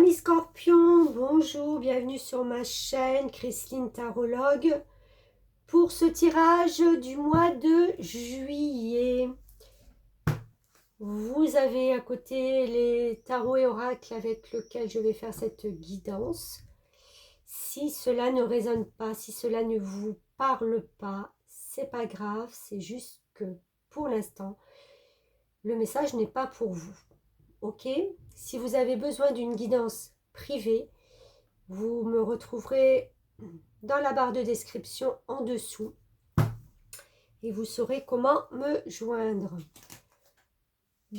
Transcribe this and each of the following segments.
amis scorpions, bonjour, bienvenue sur ma chaîne Christine Tarologue pour ce tirage du mois de juillet. Vous avez à côté les tarots et oracles avec lesquels je vais faire cette guidance. Si cela ne résonne pas, si cela ne vous parle pas, c'est pas grave, c'est juste que pour l'instant, le message n'est pas pour vous. Ok? Si vous avez besoin d'une guidance privée, vous me retrouverez dans la barre de description en dessous et vous saurez comment me joindre.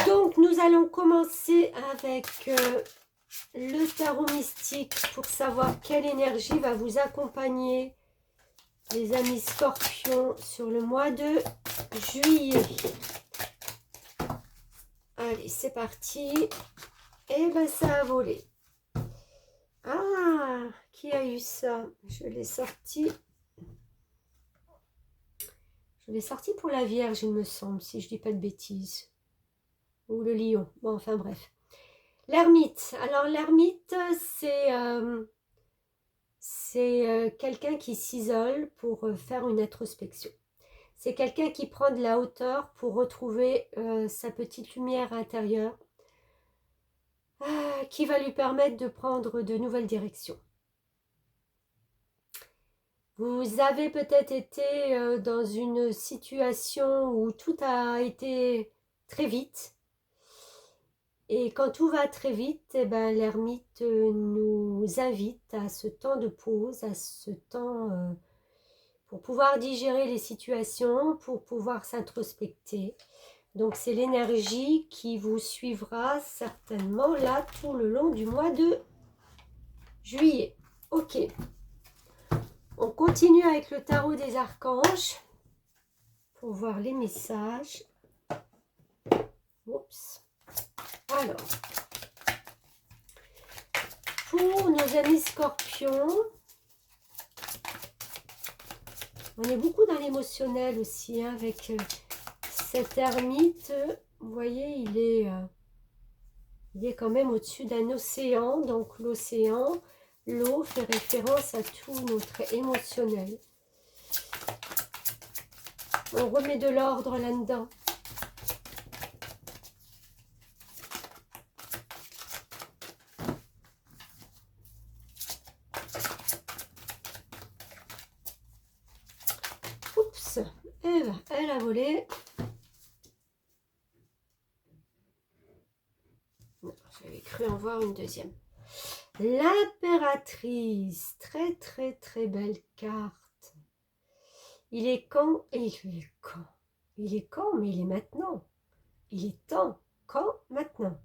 Donc nous allons commencer avec le tarot mystique pour savoir quelle énergie va vous accompagner, les amis scorpions, sur le mois de juillet. Allez, c'est parti. Et ben ça a volé. Ah, qui a eu ça? Je l'ai sorti. Je l'ai sorti pour la Vierge, il me semble, si je dis pas de bêtises. Ou le lion. Bon, enfin bref. L'ermite. Alors l'ermite, c'est quelqu'un qui s'isole pour faire une introspection. C'est quelqu'un qui prend de la hauteur pour retrouver sa petite lumière intérieure qui va lui permettre de prendre de nouvelles directions. Vous avez peut-être été dans une situation où tout a été très vite. Et quand tout va très vite, eh ben, l'ermite nous invite à ce temps de pause, à ce temps pour pouvoir digérer les situations, pour pouvoir s'introspecter. Donc c'est l'énergie qui vous suivra certainement là tout le long du mois de juillet. Ok. On continue avec le tarot des archanges pour voir les messages. Oups. Alors, pour nos amis scorpions, on est beaucoup dans l'émotionnel aussi, hein, avec cet ermite. Vous voyez, il est quand même au-dessus d'un océan. Donc l'océan, l'eau fait référence à tout notre émotionnel. On remet de l'ordre là-dedans. Oups, eh ben, elle a volé. J'avais cru en voir une deuxième. L'impératrice, très très très belle carte. Il est quand? Il est quand? Il est quand? Mais il est maintenant. Il est temps. Quand? Maintenant.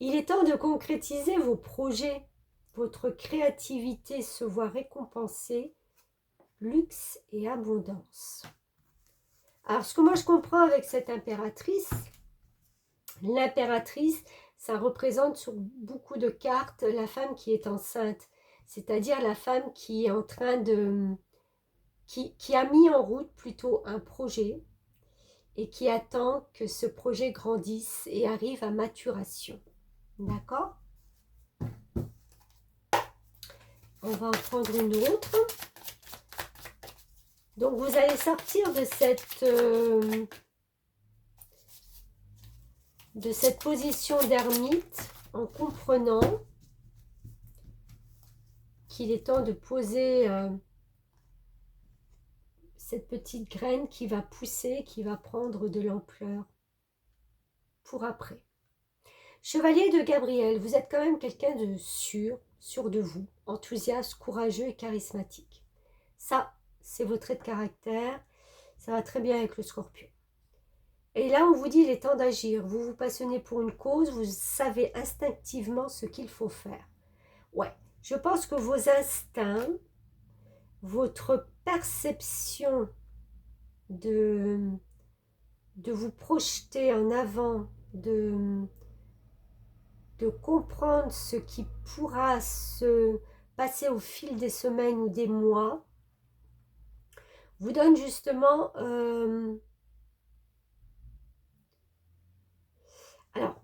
Il est temps de concrétiser vos projets. Votre créativité se voit récompensée. Luxe et abondance. Alors, ce que moi je comprends avec cette impératrice, l'impératrice, ça représente sur beaucoup de cartes la femme qui est enceinte. C'est-à-dire la femme qui est en train de... qui a mis en route plutôt un projet et qui attend que ce projet grandisse et arrive à maturation. D'accord? On va en prendre une autre. Donc vous allez sortir de cette position d'ermite en comprenant qu'il est temps de poser cette petite graine qui va pousser, qui va prendre de l'ampleur pour après. Chevalier de Gabriel, vous êtes quand même quelqu'un de sûr de vous, enthousiaste, courageux et charismatique. Ça, c'est vos traits de caractère, ça va très bien avec le scorpion. Et là, on vous dit il est temps d'agir. Vous vous passionnez pour une cause, vous savez instinctivement ce qu'il faut faire. Ouais, je pense que vos instincts, votre perception de vous projeter en avant, de comprendre ce qui pourra se passer au fil des semaines ou des mois, vous donne justement... alors,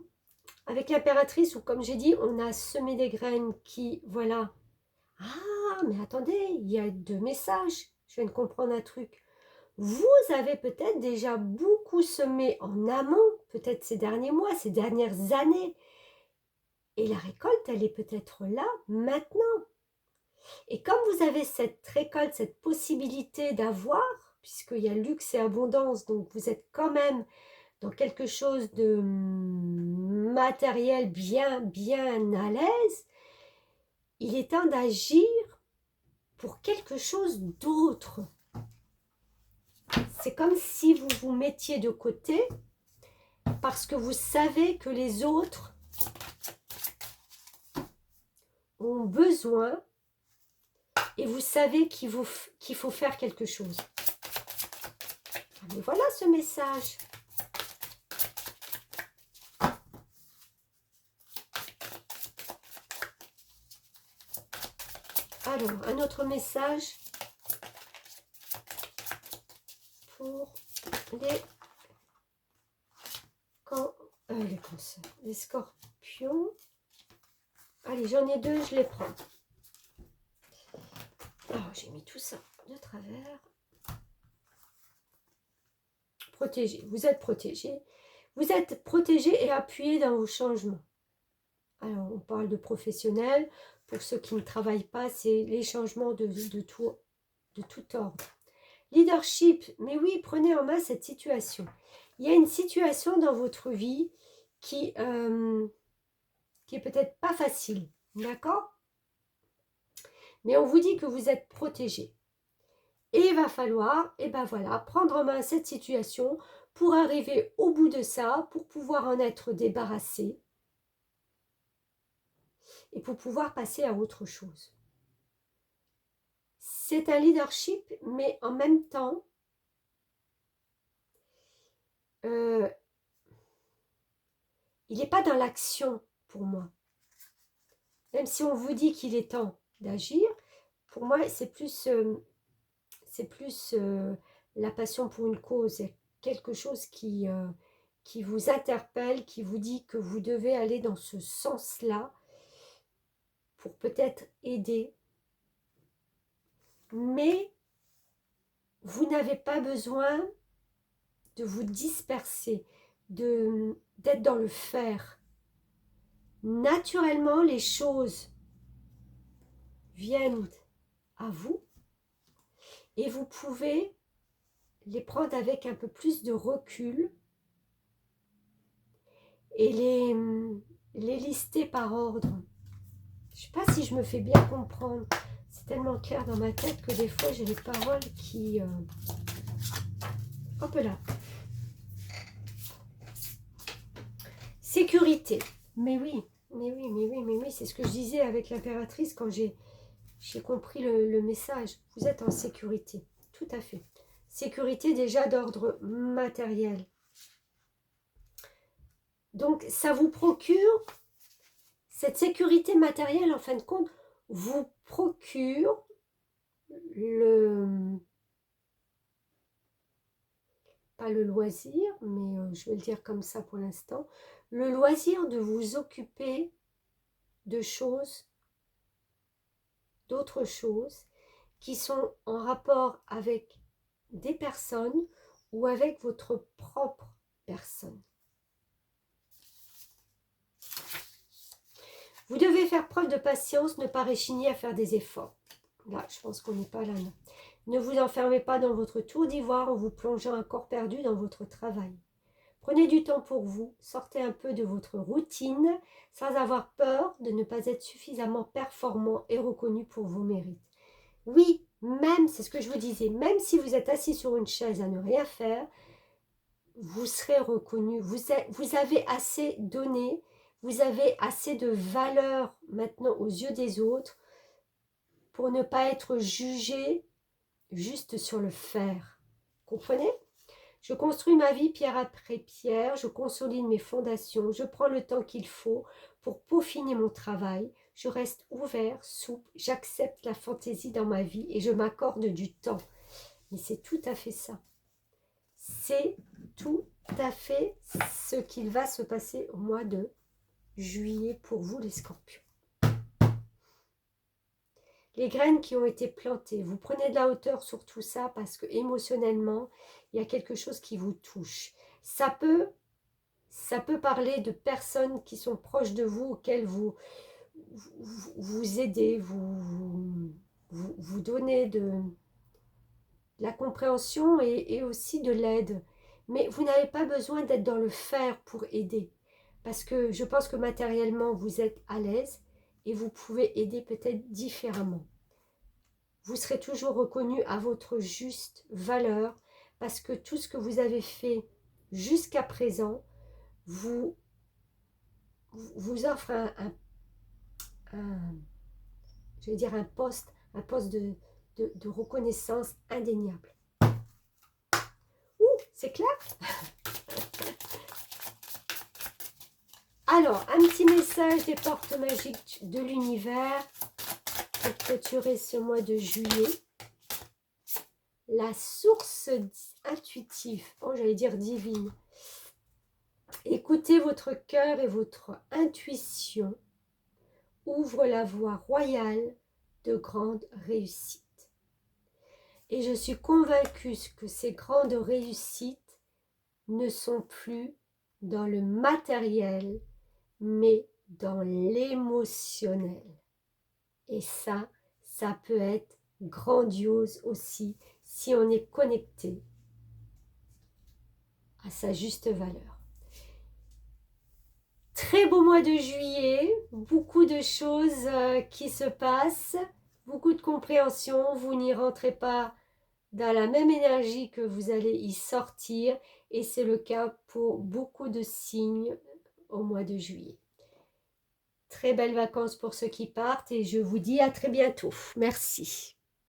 avec l'impératrice, ou comme j'ai dit, on a semé des graines qui, voilà. Ah, mais attendez, il y a 2 messages. Je viens de comprendre un truc. Vous avez peut-être déjà beaucoup semé en amont, peut-être ces derniers mois, ces dernières années. Et la récolte, elle est peut-être là, maintenant. Et comme vous avez cette récolte, cette possibilité d'avoir, puisqu'il y a luxe et abondance, donc vous êtes quand même dans quelque chose de matériel bien à l'aise, il est temps d'agir pour quelque chose d'autre. C'est comme si vous vous mettiez de côté parce que vous savez que les autres ont besoin et vous savez qu'il faut faire quelque chose. Mais voilà ce message. Alors, un autre message pour les cancers, les scorpions. Allez, j'en ai 2, je les prends. Alors, j'ai mis tout ça de travers. Protégé, vous êtes protégé. Vous êtes protégé et appuyé dans vos changements. Alors, on parle de professionnels. Pour ceux qui ne travaillent pas, c'est les changements de tout ordre. Leadership, mais oui, prenez en main cette situation. Il y a une situation dans votre vie qui est peut-être pas facile, d'accord? Mais on vous dit que vous êtes protégé. Et il va falloir, et ben voilà, prendre en main cette situation pour arriver au bout de ça, pour pouvoir en être débarrassé et pour pouvoir passer à autre chose. C'est un leadership, mais en même temps, il n'est pas dans l'action pour moi. Même si on vous dit qu'il est temps d'agir, pour moi, c'est plus la passion pour une cause, quelque chose qui vous interpelle, qui vous dit que vous devez aller dans ce sens-là pour peut-être aider. Mais vous n'avez pas besoin de vous disperser, d'être dans le faire. Naturellement, les choses viennent à vous et vous pouvez les prendre avec un peu plus de recul et les lister par ordre. Je ne sais pas si je me fais bien comprendre. C'est tellement clair dans ma tête que des fois j'ai les paroles qui... Hop là. Sécurité. Mais oui, c'est ce que je disais avec l'impératrice quand j'ai compris le message. Vous êtes en sécurité, tout à fait. Sécurité déjà d'ordre matériel. Donc ça vous procure, cette sécurité matérielle en fin de compte, vous procure pas le loisir, mais je vais le dire comme ça pour l'instant, le loisir de vous occuper de choses, d'autres choses, qui sont en rapport avec des personnes ou avec votre propre personne. Vous devez faire preuve de patience, ne pas réchigner à faire des efforts. Là, je pense qu'on n'est pas là, non. Ne vous enfermez pas dans votre tour d'ivoire en vous plongeant un corps perdu dans votre travail. Prenez du temps pour vous, sortez un peu de votre routine sans avoir peur de ne pas être suffisamment performant et reconnu pour vos mérites. Oui, même, c'est ce que je vous disais, même si vous êtes assis sur une chaise à ne rien faire, vous serez reconnu. Vous avez assez donné, vous avez assez de valeur maintenant aux yeux des autres pour ne pas être jugé juste sur le faire. Comprenez ? Je construis ma vie pierre après pierre, je consolide mes fondations, je prends le temps qu'il faut pour peaufiner mon travail, je reste ouvert, souple, j'accepte la fantaisie dans ma vie et je m'accorde du temps. Mais c'est tout à fait ça. C'est tout à fait ce qu'il va se passer au mois de juillet pour vous les scorpions. Les graines qui ont été plantées, vous prenez de la hauteur sur tout ça parce que émotionnellement, il y a quelque chose qui vous touche. Ça peut parler de personnes qui sont proches de vous, auxquelles vous aidez, vous donnez de la compréhension et aussi de l'aide. Mais vous n'avez pas besoin d'être dans le faire pour aider. Parce que je pense que matériellement, vous êtes à l'aise et vous pouvez aider peut-être différemment. Vous serez toujours reconnu à votre juste valeur parce que tout ce que vous avez fait jusqu'à présent vous offre je vais dire un poste de reconnaissance indéniable. Ouh, c'est clair? Alors, un petit message des portes magiques de l'univers pour clôturer ce mois de juillet. La source intuitive, oh j'allais dire divine. Écoutez votre cœur et votre intuition ouvre la voie royale de grande réussite. Et je suis convaincue que ces grandes réussites ne sont plus dans le matériel, mais dans l'émotionnel. Et ça peut être grandiose aussi si on est connecté à sa juste valeur. Très beau mois de juillet, beaucoup de choses qui se passent, beaucoup de compréhension, vous n'y rentrez pas dans la même énergie que vous allez y sortir et c'est le cas pour beaucoup de signes au mois de juillet. Très belles vacances pour ceux qui partent et je vous dis à très bientôt. Merci.